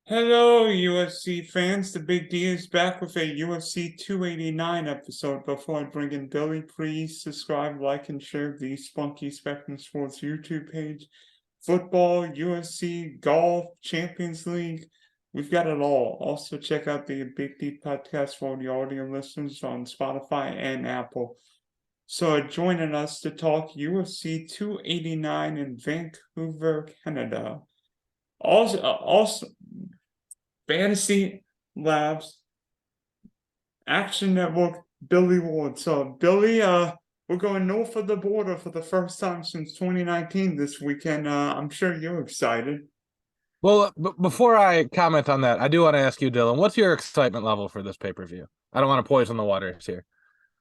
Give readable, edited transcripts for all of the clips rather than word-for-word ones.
Hello, UFC fans. The Big D is back with a UFC 289 episode. Before I bring in Billy, please subscribe, like, and share the Spunky Spectrum Sports YouTube page. Football, UFC, golf, Champions League. We've got it all. Also, check out the Big D podcast for the audio listeners on Spotify and Apple. So, joining us to talk UFC 289 in Vancouver, Canada. Also, Fantasy Labs, Action Network, Billy Ward. So Billy, we're going north of the border for the first time since 2019 this weekend. I'm sure you're excited. Well, before I comment on that, I do want to ask you, Dylan, what's your excitement level for this pay-per-view? I don't want to poison the waters here.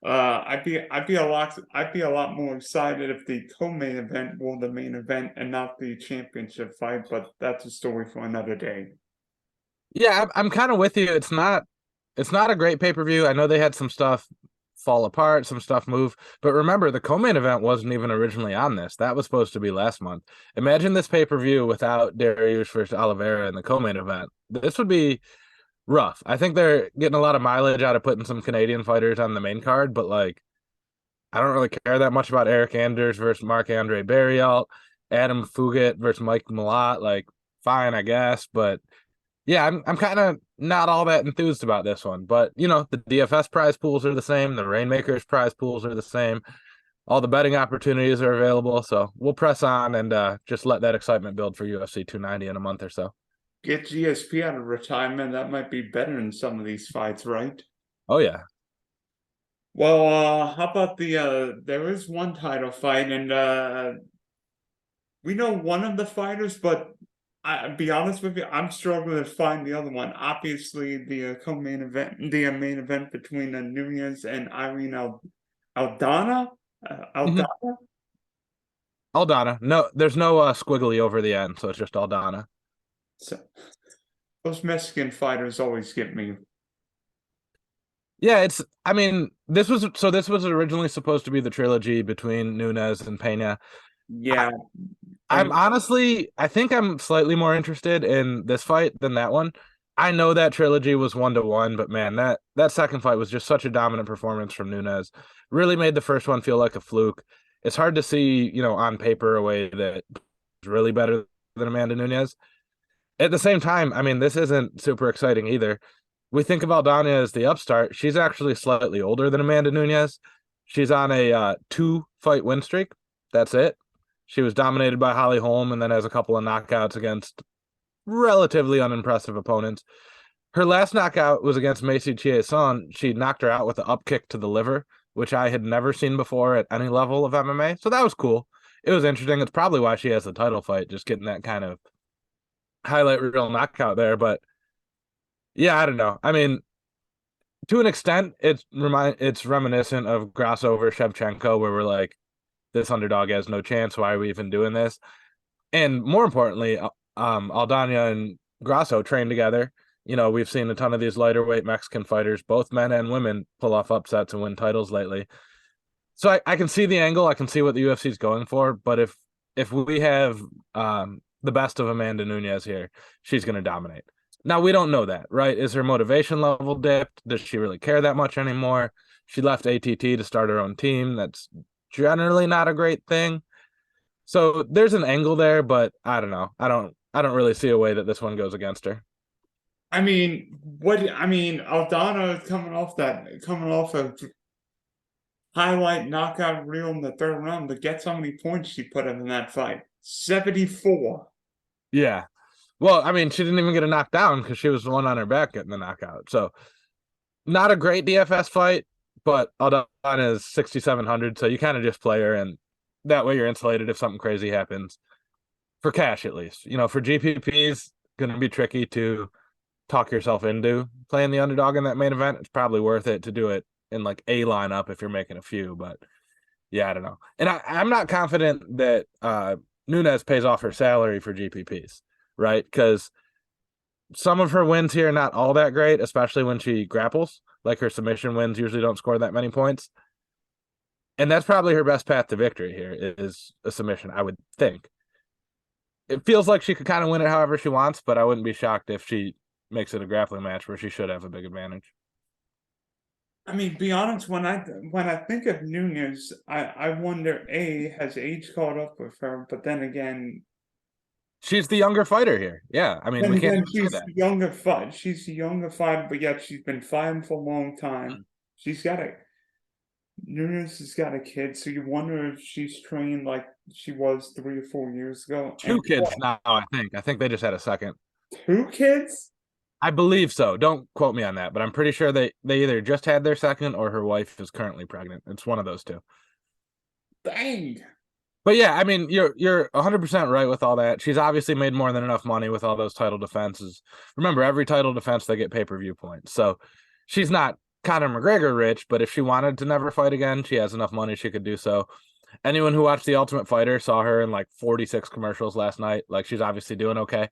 I'd be a lot more excited if the co-main event were the main event and not the championship fight, but that's a story for another day. Yeah, I'm kind of with you. It's not a great pay-per-view. I know they had some stuff fall apart, some stuff move, but remember the co-main event wasn't even originally on this. That was supposed to be last month. Imagine this pay-per-view without Dariush versus Oliveira in the co-main event. This would be rough. I think they're getting a lot of mileage out of putting some Canadian fighters on the main card, but like I don't really care that much about Eric Anders versus Marc-Andre Barrialt, Adam Fugit versus Mike Malott. Like, fine, I guess, but yeah, I'm kind of not all that enthused about this one. But the DFS prize pools are the same, the Reignmakers prize pools are the same, all the betting opportunities are available. So we'll press on and just let that excitement build for UFC 290 in a month or so. Get GSP out of retirement. That might be better in some of these fights, right? Oh yeah. Well, how about there is one title fight, and we know one of the fighters, but I'll be honest with you, I'm struggling to find the other one. Obviously, the co-main event, the main event between Nunez and Irene Aldana. Mhm. Aldana. Aldana. No, there's no squiggly over the end, so it's just Aldana. So those Mexican fighters always get me. Yeah, I mean, this was originally supposed to be the trilogy between Nunez and Pena. I, Yeah, I'm and honestly, I think I'm slightly more interested in this fight than that one. I know that trilogy was 1-1, but man, that second fight was just such a dominant performance from Nunez. Really made the first one feel like a fluke. It's hard to see, on paper a way that is really better than Amanda Nunez. At the same time, I mean, this isn't super exciting either. We think of Aldana as the upstart. She's actually slightly older than Amanda Nunez. She's on a 2-fight win streak. That's it. She was dominated by Holly Holm and then has a couple of knockouts against relatively unimpressive opponents. Her last knockout was against Macy Chiasson. She knocked her out with an up kick to the liver, which I had never seen before at any level of MMA. So that was cool. It was interesting. It's probably why she has the title fight, just getting that kind of highlight reel knockout there. But yeah, I don't know. I mean, to an extent, it's reminiscent of Grasso over Shevchenko, where we're like, this underdog has no chance. Why are we even doing this? And more importantly, Aldana and Grasso train together. We've seen a ton of these lighter weight Mexican fighters, both men and women, pull off upsets and win titles lately. So I can see the angle. I can see what the UFC is going for. But if we have the best of Amanda Nunez here, she's going to dominate. Now, we don't know that, right? Is her motivation level dipped? Does she really care that much anymore? She left ATT to start her own team. That's generally not a great thing. So there's an angle there, but I don't know. I don't really see a way that this one goes against her. Aldana is coming off a highlight knockout reel in the third round. But guess how many points she put up in that fight? 74. Yeah. Well, I mean, she didn't even get a knockdown because she was the one on her back getting the knockout. So not a great DFS fight, but Aldana is 6,700, so you kind of just play her, and that way you're insulated if something crazy happens. For cash, at least. For GPPs, going to be tricky to talk yourself into playing the underdog in that main event. It's probably worth it to do it in like a lineup if you're making a few, but yeah, I don't know. And I'm not confident that Nunez pays off her salary for GPPs, right? Because some of her wins here are not all that great, especially when she grapples. Like her submission wins usually don't score that many points. And that's probably her best path to victory here is a submission, I would think. it feels like she could kind of win it however she wants, but I wouldn't be shocked if she makes it a grappling match where she should have a big advantage. I mean, be honest, when I think of Nunez, I wonder, A, has age caught up with her? But then again, She's the younger fighter here. Yeah, I mean, we can't even say she's that. younger fight. She's a younger fight, but yet she's been fighting for a long time. She's got a Nunez has got a kid, so you wonder if she's trained like she was 3 or 4 years ago. Two And kids now, I think. I think they just had a second. two kids? I believe so. Don't quote me on that, but I'm pretty sure they either just had their second or her wife is currently pregnant. It's one of those two. Dang. But yeah, I mean, you're 100% right with all that. She's obviously made more than enough money with all those title defenses. Remember, every title defense they get pay-per-view points. So she's not Conor McGregor rich, but if she wanted to never fight again, she has enough money she could do so. Anyone who watched The Ultimate Fighter saw her in like 46 commercials last night. Like, she's obviously doing okay.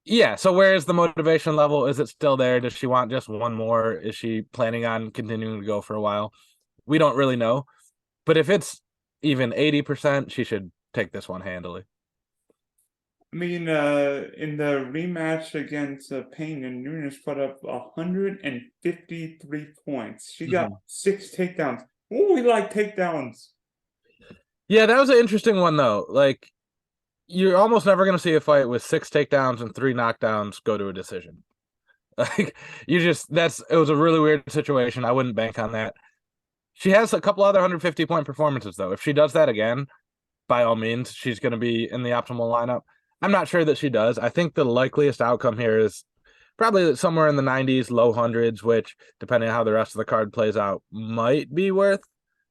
Yeah, so where is the motivation level? Is it still there? Does she want just one more? Is she planning on continuing to go for a while? We don't really know. But if it's even 80%, she should take this one handily. I mean, in the rematch against Payne, and Nunes put up 153 points. She got 6 takedowns. Oh, we like takedowns. Yeah, that was an interesting one though. Like, you're almost never going to see a fight with 6 takedowns and 3 knockdowns go to a decision. Like, it was a really weird situation. I wouldn't bank on that. She has a couple other 150-point performances though. If she does that again, by all means, she's going to be in the optimal lineup. I'm not sure that she does. I think the likeliest outcome here is probably somewhere in the 90s, low hundreds, which, depending on how the rest of the card plays out, might be worth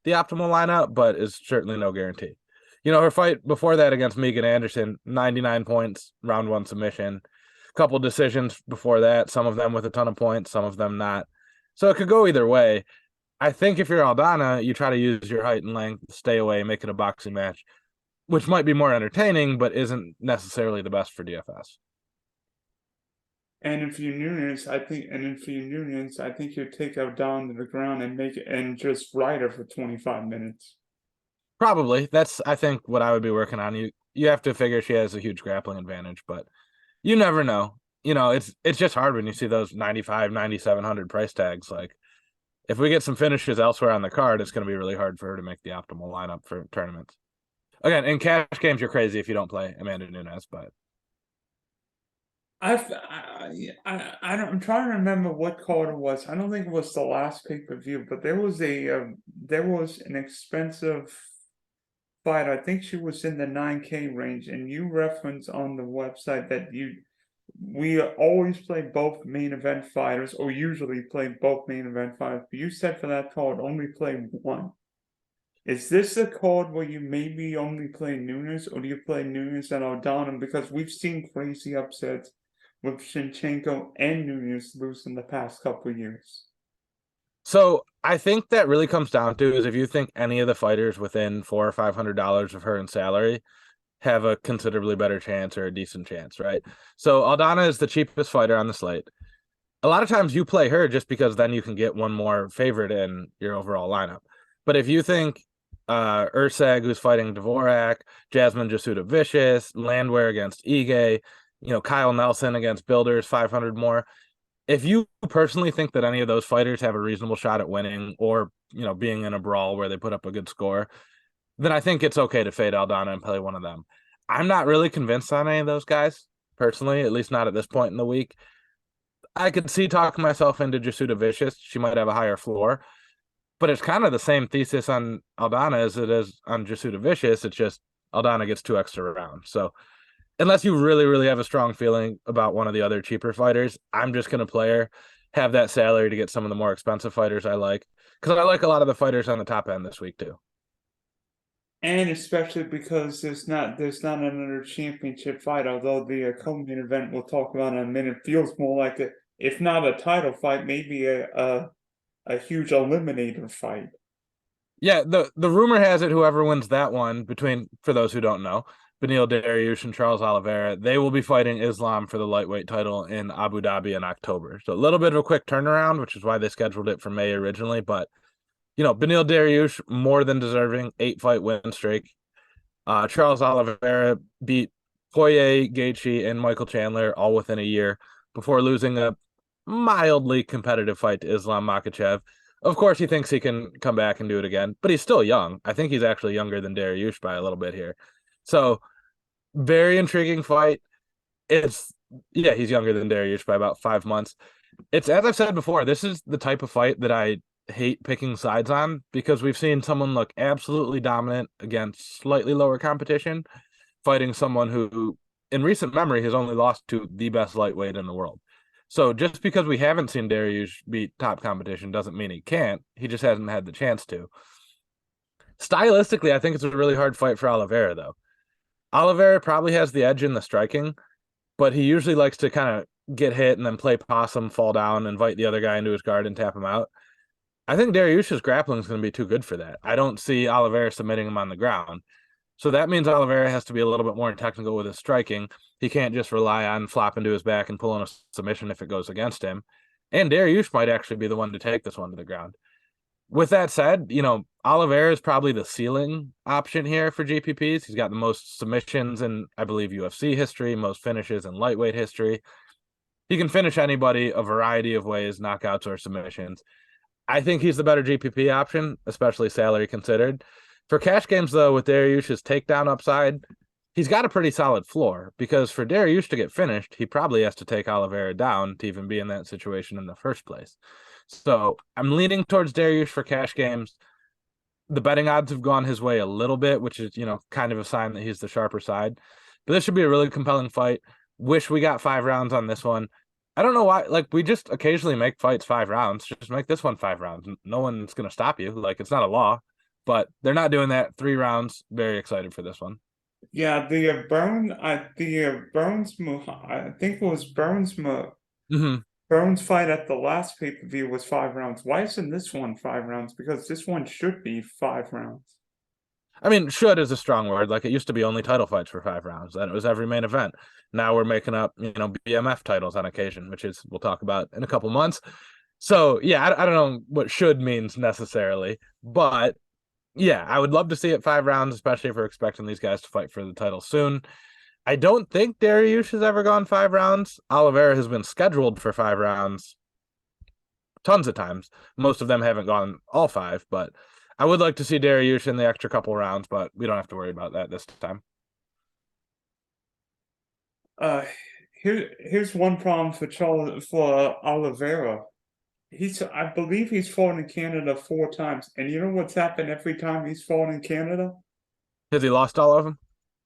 the optimal lineup, but is certainly no guarantee. You know, her fight before that against Megan Anderson, 99 points, round 1 submission. A couple decisions before that, some of them with a ton of points, some of them not. So it could go either way. I think if you're Aldana, you try to use your height and length, stay away, make it a boxing match, which might be more entertaining, but isn't necessarily the best for DFS. And if you Nunes, I think you take her down to the ground and make it and just ride her for 25 minutes. Probably. That's, I think, what I would be working on. You have to figure she has a huge grappling advantage, but you never know. You know, it's just hard when you see those 95, 9,700 price tags. Like, if we get some finishes elsewhere on the card, it's going to be really hard for her to make the optimal lineup for tournaments. Again, in cash games, you're crazy if you don't play Amanda Nunes, but I'm trying to remember what card it was. I don't think it was the last pay-per-view, but there was an expensive fight. I think she was in the 9K range, and you reference on the website that we always play both main event fighters, or usually play both main event fighters. But you said for that card only play one. Is this a card where you maybe only play Nunes, or do you play Nunes and Aldana? Because we've seen crazy upsets with Shinchenko and Nunez lose in the past couple of years. So I think that really comes down to is if you think any of the fighters within $400 or $500 of her in salary have a considerably better chance or a decent chance, right? So Aldana is the cheapest fighter on the slate. A lot of times you play her just because then you can get one more favorite in your overall lineup. But if you think Ursag, who's fighting Dvorak, Jasmine Jasuda Vicious, Landwehr against Ige, Kyle Nelson against Builders, 500 more. If you personally think that any of those fighters have a reasonable shot at winning or, being in a brawl where they put up a good score, then I think it's okay to fade Aldana and play one of them. I'm not really convinced on any of those guys, personally, at least not at this point in the week. I could see talking myself into Jasuda Vicious. She might have a higher floor, but it's kind of the same thesis on Aldana as it is on Jasuda Vicious. It's just Aldana gets 2 extra rounds. So unless you really, really have a strong feeling about one of the other cheaper fighters, I'm just going to play her, have that salary to get some of the more expensive fighters I like. Because I like a lot of the fighters on the top end this week, too. And especially because there's not another championship fight, although the co-main event we'll talk about in a minute feels more like if not a title fight, maybe a huge eliminator fight. Yeah, the rumor has it whoever wins that one, for those who don't know, Beneil Dariush and Charles Oliveira, they will be fighting Islam for the lightweight title in Abu Dhabi in October. So a little bit of a quick turnaround, which is why they scheduled it for May originally. But, Beneil Dariush, more than deserving, 8-fight win streak. Charles Oliveira beat Poirier, Gaethje, and Michael Chandler all within a year before losing a mildly competitive fight to Islam Makhachev. Of course, he thinks he can come back and do it again, but he's still young. I think he's actually younger than Dariush by a little bit here. So, very intriguing fight. It's, yeah, he's younger than Dariush by about 5 months. It's, as I've said before, this is the type of fight that I hate picking sides on because we've seen someone look absolutely dominant against slightly lower competition, fighting someone who, in recent memory, has only lost to the best lightweight in the world. So just because we haven't seen Dariush beat top competition doesn't mean he can't. He just hasn't had the chance to. Stylistically, I think it's a really hard fight for Oliveira, though. Oliveira probably has the edge in the striking, but he usually likes to kind of get hit and then play possum, fall down, invite the other guy into his guard and tap him out. I think Dariush's grappling is going to be too good for that. I don't see Oliveira submitting him on the ground. So that means Oliveira has to be a little bit more technical with his striking. He can't just rely on flopping to his back and pulling a submission if it goes against him. And Dariush might actually be the one to take this one to the ground. With that said, Oliveira is probably the ceiling option here for GPPs. He's got the most submissions in, I believe, UFC history, most finishes in lightweight history. He can finish anybody a variety of ways, knockouts or submissions. I think he's the better GPP option, especially salary considered. For cash games, though, with Dariush's takedown upside, he's got a pretty solid floor because for Dariush to get finished, he probably has to take Oliveira down to even be in that situation in the first place. So I'm leaning towards Dariush for cash games. The betting odds have gone his way a little bit, which is, kind of a sign that he's the sharper side. But this should be a really compelling fight. Wish we got 5 rounds on this one. I don't know why. We just occasionally make fights 5 rounds. Just make this one 5 rounds. No one's going to stop you. It's not a law, but they're not doing that. 3 rounds. Very excited for this one. Yeah, the Burns, I think it was Burns fight at the last pay-per-view was 5 rounds. Why isn't this one 5 rounds? Because this one should be 5 rounds. I mean, should is a strong word. It used to be only title fights for 5 rounds. Then it was every main event. Now we're making up, BMF titles on occasion, which is we'll talk about in a couple months. So yeah, I don't know what should means necessarily, but yeah, I would love to see it 5 rounds, especially if we're expecting these guys to fight for the title soon. I don't think Dariush has ever gone 5 rounds. Oliveira has been scheduled for 5 rounds tons of times. Most of them haven't gone all 5, but I would like to see Dariush in the extra couple rounds, but we don't have to worry about that this time. Here's one problem for Oliveira. I believe he's fought in Canada 4 times, and you know what's happened every time he's fought in Canada? Has he lost all of them?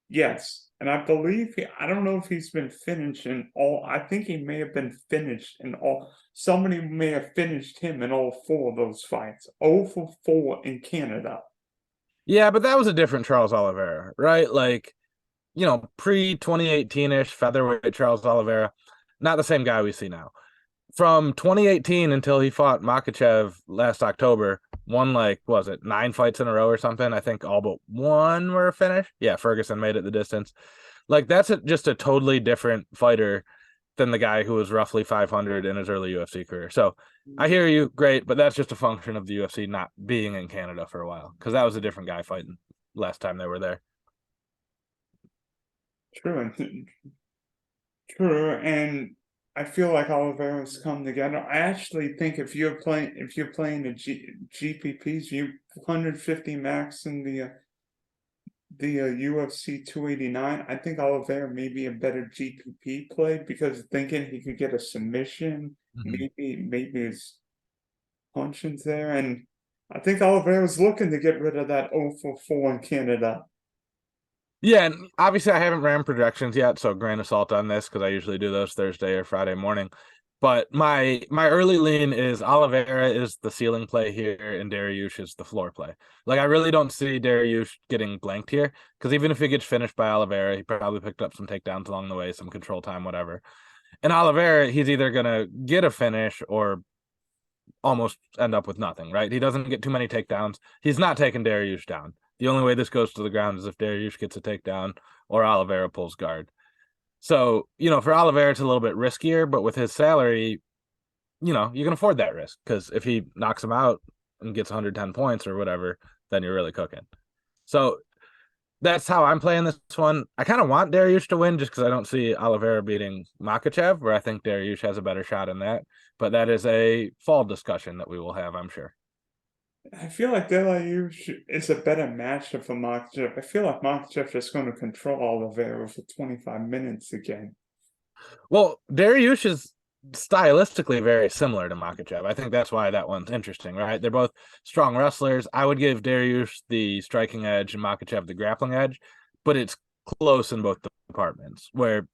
Yes, and I believe I don't know if he's been finished in all. I think he may have been finished in all. Somebody may have finished him in all 4 of those fights. 0 for 4 in Canada. Yeah, but that was a different Charles Oliveira, right? Pre 2018-ish featherweight Charles Oliveira, not the same guy we see now. From 2018 until he fought Makhachev last October, won 9 fights in a row or something. I think all but 1 were a finish. Yeah, Ferguson made it the distance. That's just a totally different fighter than the guy who was roughly 500 in his early UFC career. So I hear you, great, but that's just a function of the UFC not being in Canada for a while because that was a different guy fighting last time they were there. True, and I feel like Oliveira's come together. I actually think if you're playing the GPPs, you 150 max in the UFC 289. I think Oliveira may be a better GPP play because thinking he could get a submission, maybe his punches there, and I think Oliveira's looking to get rid of that 0 for 4 in Canada. Yeah, and obviously I haven't ran projections yet, so grain of salt on this because I usually do those Thursday or Friday morning. But my early lean is Oliveira is the ceiling play here, and Dariush is the floor play. I really don't see Dariush getting blanked here because even if he gets finished by Oliveira, he probably picked up some takedowns along the way, some control time, whatever. And Oliveira, he's either gonna get a finish or almost end up with nothing, right? He doesn't get too many takedowns. He's not taking Dariush down. The only way this goes to the ground is if Dariush gets a takedown or Oliveira pulls guard. So, for Oliveira, it's a little bit riskier, but with his salary, you can afford that risk because if he knocks him out and gets 110 points or whatever, then you're really cooking. So That's how I'm playing this one. I kind of want Dariush to win just because I don't see Oliveira beating Makhachev, where I think Dariush has a better shot in that. But that is a fall discussion that we will have, I'm sure. I feel like Dariush is a better matchup for Makhachev. I feel like Makhachev just going to control Oliveira for 25 minutes again. Well, Dariush is stylistically very similar to Makhachev. I think that's why that one's interesting, right? They're both strong wrestlers. I would give Dariush the striking edge and Makhachev the grappling edge, but it's close in both departments. Where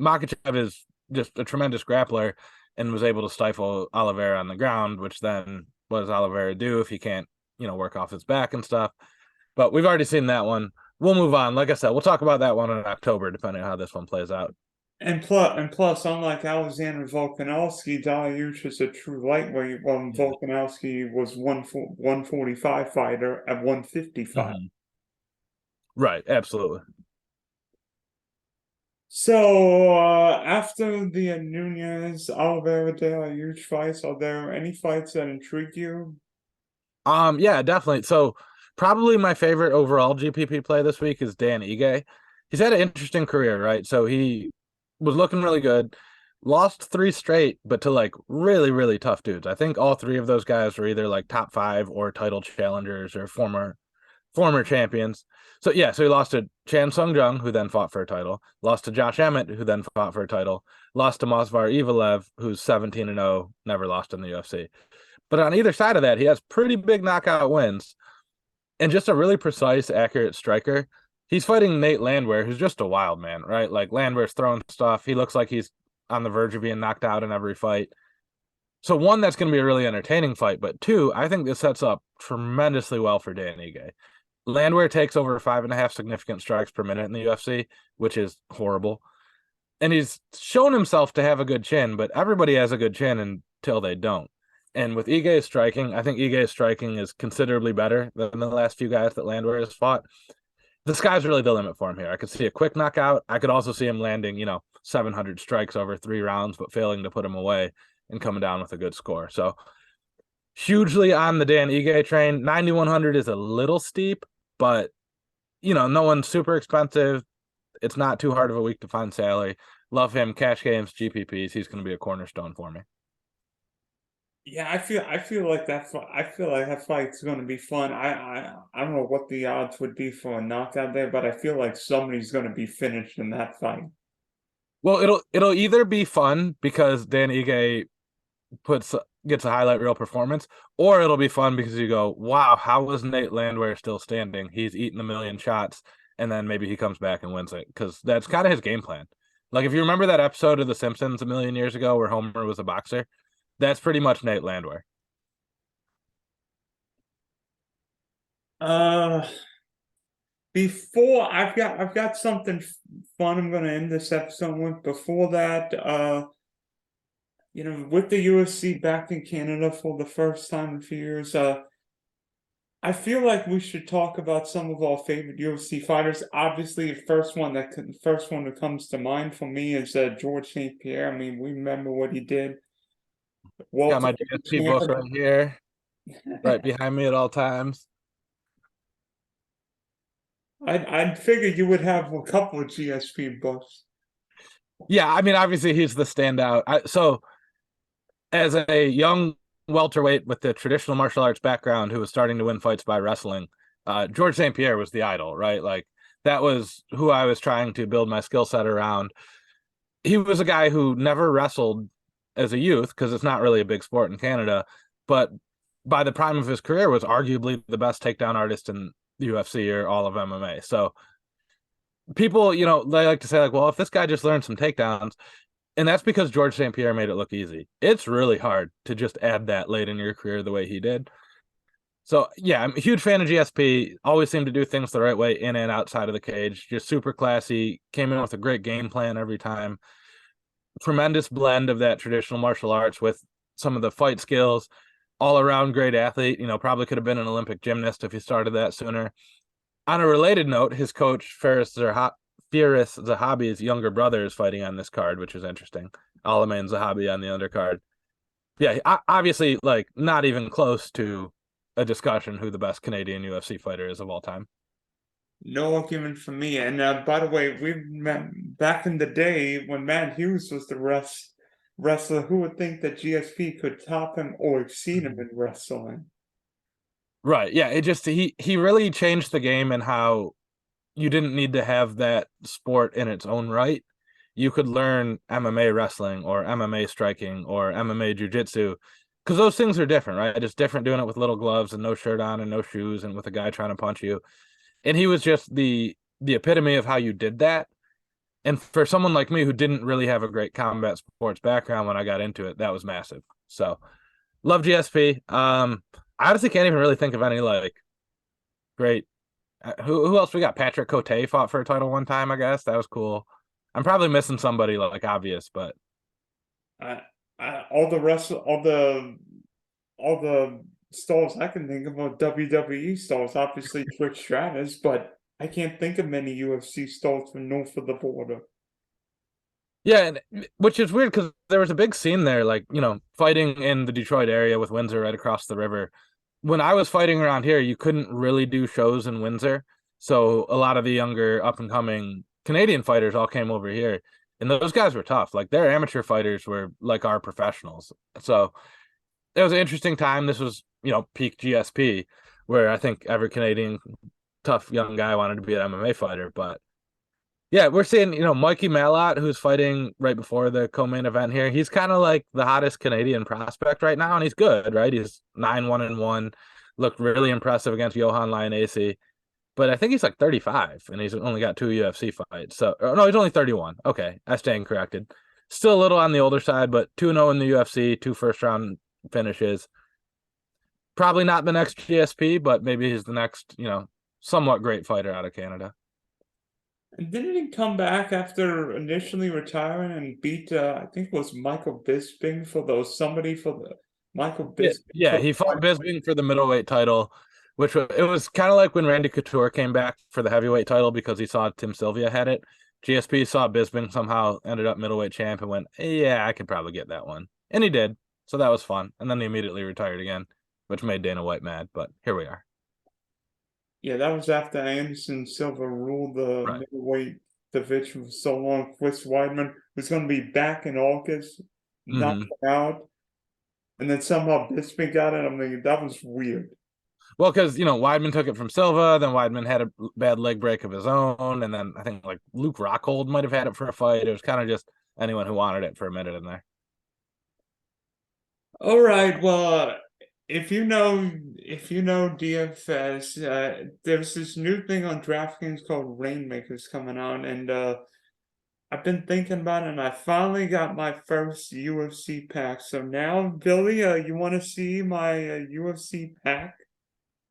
Makhachev is just a tremendous grappler and was able to stifle Oliveira on the ground, which then what does Oliveira do if he can't, work off his back and stuff? But we've already seen that one. We'll move on. Like I said, we'll talk about that one in October, depending on how this one plays out. And plus, unlike Alexander Volkanovski, Dariush is a true lightweight, while Volkanovski was 145 fighter at 155. Mhm. Right, absolutely. So after the Nunez Oliveira Dariush fights, are there any fights that intrigue you? Yeah, definitely. So probably my favorite overall GPP play this week is Dan Ige. He's had an interesting career, right? So he was looking really good, lost three straight, but to like really, really tough dudes. I think all three of those guys were either like top five or title challengers or former champions. So yeah, so he lost to Chan Sung Jung, who then fought for a title, lost to Josh Emmett, who then fought for a title, lost to Movsar Evelev, who's 17-0, never lost in the UFC. But on either side of that, he has pretty big knockout wins and just a really precise, accurate striker. He's fighting Nate Landwehr, who's just a wild man, right? Like Landwehr's throwing stuff. He looks like he's on the verge of being knocked out in every fight. So one, that's going to be a really entertaining fight. But two, I think this sets up tremendously well for Dan Ige. Landwehr takes over 5.5 significant strikes per minute in the UFC, which is horrible. And he's shown himself to have a good chin, but everybody has a good chin until they don't. And with Ige's striking, I think Ige's striking is considerably better than the last few guys that Landwehr has fought. The sky's really the limit for him here. I could see a quick knockout. I could also see him landing, 700 strikes over 3 rounds, but failing to put him away and coming down with a good score. So hugely on the Dan Ige train. 9,100 is a little steep, but no one's super expensive. It's not too hard of a week to find salary. Love him. Cash games, GPPs. He's going to be a cornerstone for me. Yeah, I feel like that fight's going to be fun. I don't know what the odds would be for a knockout there, but I feel like somebody's going to be finished in that fight. Well, it'll either be fun because Dan Ige gets a highlight reel performance, or it'll be fun because you go, wow, how was Nate Landwehr still standing? He's eaten a million shots, and then maybe he comes back and wins it because that's kind of his game plan. Like if you remember that episode of The Simpsons a million years ago where Homer was a boxer, that's pretty much Nate Landwehr. Uh, Before I've got something fun I'm going to end this episode with. Before that, with the UFC back in Canada for the first time in a few years, I feel like we should talk about some of our favorite UFC fighters. Obviously, the first one that comes to mind for me is George St-Pierre. I mean, we remember what he did. Got Walter my GSP book right here, right behind me at all times. I'd figure you would have a couple of GSP books. Yeah, I mean, obviously he's the standout. So as a young welterweight with the traditional martial arts background who was starting to win fights by wrestling, George St-Pierre was the idol, right? Like that was who I was trying to build my skill set around. He was a guy who never wrestled as a youth because it's not really a big sport in Canada, but by the prime of his career was arguably the best takedown artist in the UFC or all of MMA. So people, they like to say like, well, if this guy just learned some takedowns, and that's because George St-Pierre made it look easy. It's really hard to just add that late in your career the way he did. So yeah, I'm a huge fan of GSP. Always seemed to do things the right way in and outside of the cage. Just super classy. Came in with a great game plan every time. Tremendous blend of that traditional martial arts with some of the fight skills. All around great athlete. Probably could have been an Olympic gymnast if he started that sooner. On a related note, his coach Faris Zahabi's younger brother is fighting on this card, which is interesting. Alamein Zahabi on the undercard. Yeah, obviously, like not even close to a discussion who the best Canadian UFC fighter is of all time. No argument for me. And by the way, we met back in the day when Matt Hughes was the wrestler. Who would think that GSP could top him or exceed him in wrestling? Right. Yeah. It just he really changed the game and how you didn't need to have that sport in its own right. You could learn MMA wrestling or MMA striking or MMA jiu-jitsu because those things are different, right? It's different doing it with little gloves and no shirt on and no shoes and with a guy trying to punch you. And he was just the epitome of how you did that. And for someone like me who didn't really have a great combat sports background when I got into it, that was massive. So love GSP. I honestly can't even really think of any like great. Who else we got? Patrick Cote fought for a title one time. I guess that was cool. I'm probably missing somebody like obvious, but I, all the rest, all the stars I can think of are WWE stars. Obviously, Trish Stratus, but I can't think of many UFC stars from north of the border. yeah, and, which is weird because there was a big scene there, like fighting in the Detroit area with Windsor right across the river. When I was fighting around here, you couldn't really do shows in Windsor, so a lot of the younger up and coming Canadian fighters all came over here, and those guys were tough. Like their amateur fighters were like our professionals. So it was an interesting time. This was peak GSP, where I think every Canadian tough young guy wanted to be an MMA fighter, but yeah, we're seeing, Mikey Malott, who's fighting right before the co-main event here. He's kind of like the hottest Canadian prospect right now, and he's good, right? He's 9-1-1, looked really impressive against Johan Lionesi. But I think he's like 35, and he's only got 2 UFC fights. So, no, he's only 31. Okay, I stand corrected. Still a little on the older side, but 2-0 in the UFC, 2 first-round finishes. Probably not the next GSP, but maybe he's the next, somewhat great fighter out of Canada. And didn't he come back after initially retiring and beat, I think it was Michael Bisping for those, somebody for the Michael Yeah, Bisping yeah, for he fought Bisping for the middleweight title, which it was kind of like when Randy Couture came back for the heavyweight title because he saw Tim Sylvia had it. GSP saw Bisping somehow ended up middleweight champ and went, yeah, I could probably get that one, and he did. So that was fun. And then he immediately retired again, which made Dana White mad. But here we are. Yeah, that was after Anderson Silva ruled the Right. middleweight division for so long. Chris Weidman was going to be back in August, knocked Hmm. out, and then somehow Bisping got it. I'm thinking that was weird. Well, because Weidman took it from Silva, then Weidman had a bad leg break of his own, and then I think like Luke Rockhold might have had it for a fight. It was kind of just anyone who wanted it for a minute in there. All right, well, if you know DFS, there's this new thing on DraftKings called Reignmakers coming out, and I've been thinking about it, and I finally got my first UFC pack. So now, Billy, you want to see my UFC pack?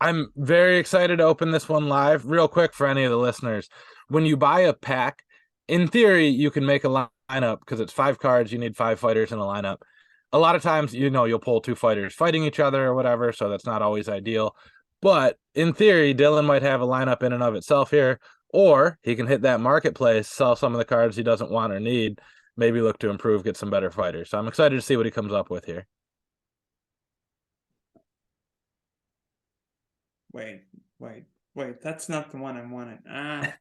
I'm very excited to open this one live. Real quick for any of the listeners, when you buy a pack, in theory, you can make a lineup because it's 5 cards. You need 5 fighters in a lineup. A lot of times, you'll pull 2 fighters fighting each other or whatever, so that's not always ideal. But in theory, Dylan might have a lineup in and of itself here, or he can hit that marketplace, sell some of the cards he doesn't want or need, maybe look to improve, get some better fighters. So I'm excited to see what he comes up with here. Wait, wait, that's not the one I wanted. Ah,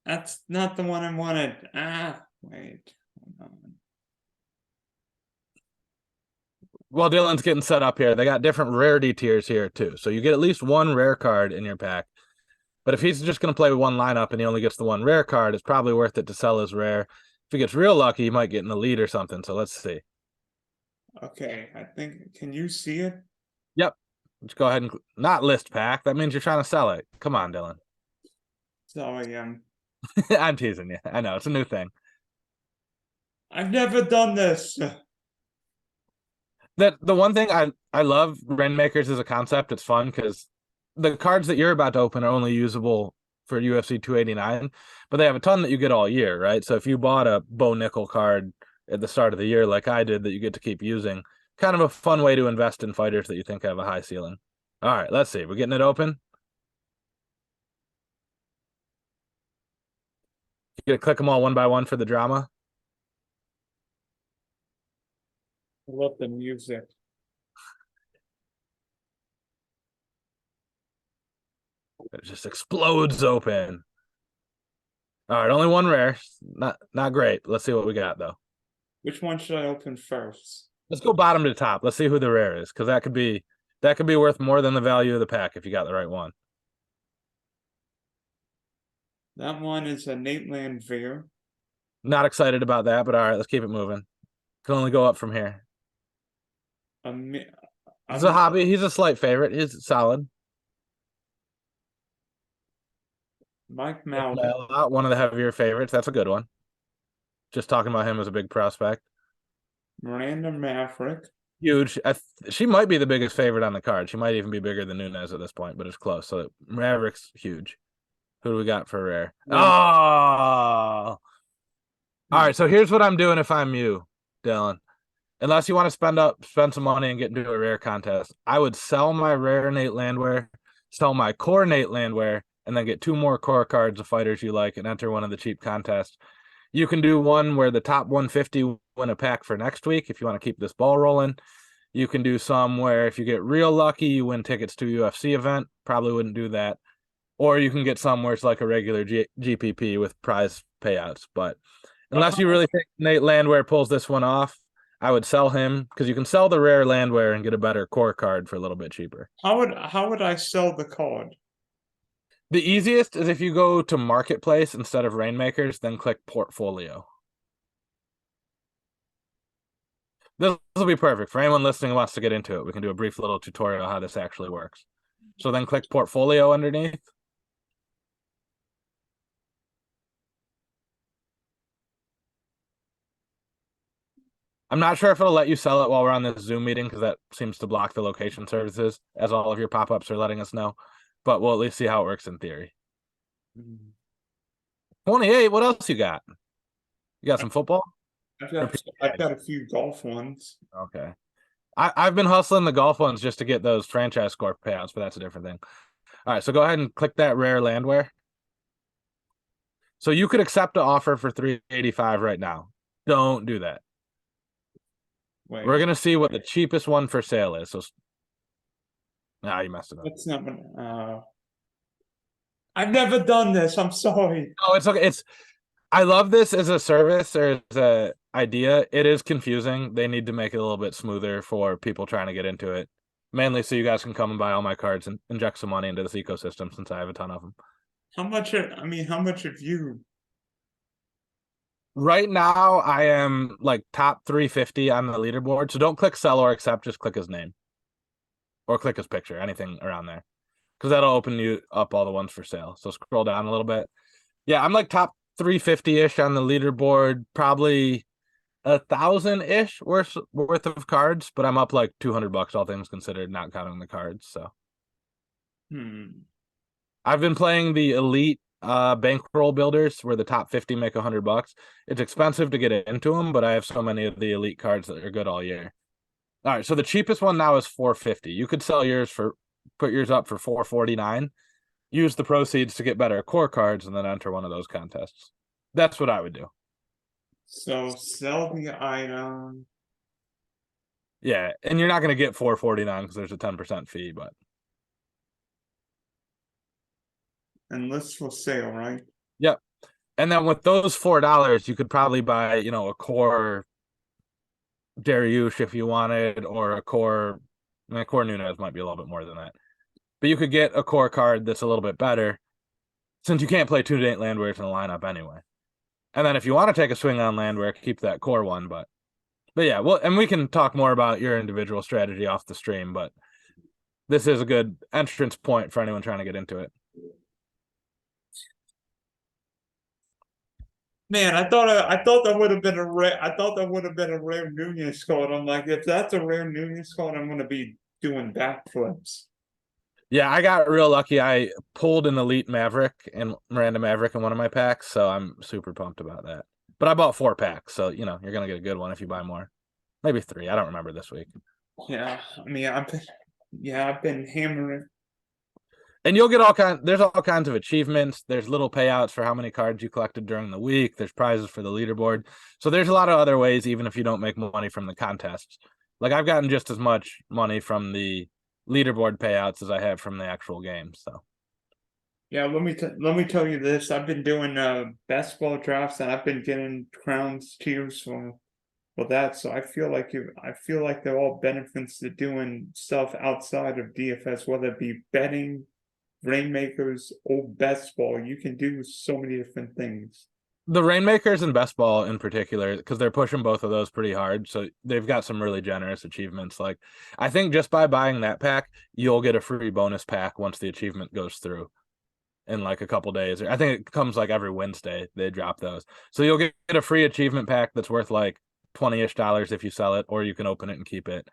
that's not the one I wanted. Ah, wait, hold on. While Dylan's getting set up here, they got different rarity tiers here too. So you get at least one rare card in your pack. But if he's just going to play with one lineup and he only gets the one rare card, it's probably worth it to sell his rare. If he gets real lucky, he might get in the lead or something. So let's see. Okay, I think, can you see it? Yep. Let's go ahead and not list pack. That means you're trying to sell it. Come on, Dylan. Sorry, I'm teasing you. I know it's a new thing. I've never done this. That the one thing I love Reignmakers as a concept. It's fun because the cards that you're about to open are only usable for UFC 289, but they have a ton that you get all year, right? So if you bought a Bo Nickel card at the start of the year, like I did, that you get to keep using, kind of a fun way to invest in fighters that you think have a high ceiling. All right, let's see. We're getting it open. You gonna click them all one by one for the drama? I love the music. It just explodes open. All right, only one rare. Not great. Let's see what we got though. Which one should I open first? Let's go bottom to top. Let's see who the rare is, because that could be worth more than the value of the pack if you got the right one. That one is a Nate Landwehr. Not excited about that, but all right, let's keep it moving. Can only go up from here. It's a hobby. He's a slight favorite. He's solid. Mike Malvin. One of the heavier favorites. That's a good one. Just talking about him as a big prospect. Miranda Maverick. Huge. She might be the biggest favorite on the card. She might even be bigger than Nunez at this point, but it's close. So Maverick's huge. Who do we got for rare? Oh! All right, so here's what I'm doing if I'm you, Dylan. Unless you want to spend some money and get into a rare contest, I would sell my rare Nate Landwehr, sell my core Nate Landwehr, and then get 2 more core cards of fighters you like and enter one of the cheap contests. You can do one where the top 150 win a pack for next week if you want to keep this ball rolling. You can do some where if you get real lucky, you win tickets to a UFC event. Probably wouldn't do that. Or you can get some where it's like a regular GPP with prize payouts. But unless you really think Nate Landwehr pulls this one off, I would sell him, because you can sell the rare Landwehr and get a better core card for a little bit cheaper. How would I sell the card? The easiest is if you go to Marketplace instead of Reignmakers, then click Portfolio. This will be perfect. For anyone listening who wants to get into it, we can do a brief little tutorial how this actually works. So then click Portfolio underneath. I'm not sure if it'll let you sell it while we're on this Zoom meeting, because that seems to block the location services, as all of your pop-ups are letting us know. But we'll at least see how it works in theory. 28, what else you got? You got some football? I've got a few golf ones. Okay. I've been hustling the golf ones just to get those franchise score payouts, but that's a different thing. All right, so go ahead and click that rare Landwehr. So you could accept an offer for $385 right now. Don't do that. Wait. We're gonna see what the cheapest one for sale is. So, you messed it up. That's not. I've never done this. I'm sorry. Oh, it's okay. I love this as a service or as a idea. It is confusing. They need to make it a little bit smoother for people trying to get into it. Mainly so you guys can come and buy all my cards and inject some money into this ecosystem, since I have a ton of them. How much have you? Right now, I am like top 350 on the leaderboard. So don't click sell or accept. Just click his name. Or click his picture. Anything around there. Because that'll open you up all the ones for sale. So scroll down a little bit. Yeah, I'm like top 350-ish on the leaderboard. Probably 1,000-ish worth of cards. But I'm up like $200, all things considered, not counting the cards. So I've been playing the elite bankroll builders, where the top 50 make $100. It's expensive to get into them, but I have so many of the elite cards that are good all year. All right, so the cheapest one now is $450. You could sell yours put yours up for $449. Use the proceeds to get better core cards and then enter one of those contests. That's what I would do. So sell the item. Yeah, and you're not going to get $449 because there's a 10% fee, but. And list for sale, right? Yep. And then with those $4, you could probably buy, a core Dariush if you wanted, or a core Nunez might be a little bit more than that. But you could get a core card that's a little bit better, since you can't play 2 Nate Landwehrs in the lineup anyway. And then if you want to take a swing on Landwehr, keep that core one. But yeah, well, and we can talk more about your individual strategy off the stream, but this is a good entrance point for anyone trying to get into it. Man, I thought that would have been a rare. I thought that would have been a rare Nunez card. I'm like, if that's a rare Nunez card, I'm gonna be doing backflips. Yeah, I got real lucky. I pulled an elite Maverick and Miranda Maverick in one of my packs, so I'm super pumped about that. But I bought 4 packs, so you're gonna get a good one if you buy more. Maybe 3. I don't remember this week. Yeah, I've been hammering. And you'll get there's all kinds of achievements. There's little payouts for how many cards you collected during the week. There's prizes for the leaderboard. So there's a lot of other ways, even if you don't make money from the contests. Like, I've gotten just as much money from the leaderboard payouts as I have from the actual game. So Yeah, let me tell you this. I've been doing best ball drafts, and I've been getting crowns tiers for that. So I feel like there are all benefits to doing stuff outside of DFS, whether it be betting, Rainmakers, or best ball. You can do so many different things. The Rainmakers and Best Ball in particular, because they're pushing both of those pretty hard. So they've got some really generous achievements. Like, I think just by buying that pack, you'll get a free bonus pack once the achievement goes through in like a couple days. I think it comes like every Wednesday they drop those. So you'll get a free achievement pack that's worth like $20-ish if you sell it, or you can open it and keep it.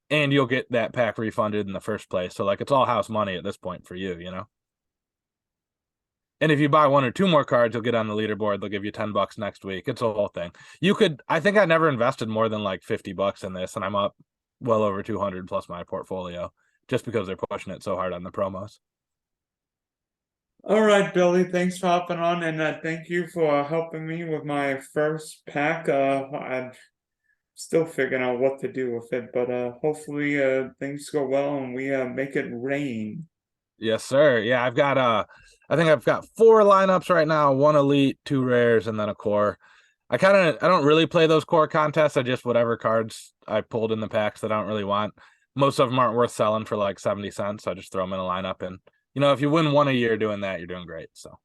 And you'll get that pack refunded in the first place. So like it's all house money at this point for you, you know? And if you buy one or two more cards, you'll get on the leaderboard. They'll give you $10 next week. It's a whole thing. I think I never invested more than like $50 in this, and I'm up well over 200 plus my portfolio just because they're pushing it so hard on the promos. All right, Billy, thanks for hopping on, and thank you for helping me with my first pack. I'm still figuring out what to do with it, but hopefully things go well and we make it rain. Yes, sir. Yeah, I think I've got 4 lineups right now, 1 elite, 2 rares, and then a core. I don't really play those core contests. I just whatever cards I pulled in the packs that I don't really want. Most of them aren't worth selling for like 70 cents. So I just throw them in a lineup, and if you win one a year doing that, you're doing great. So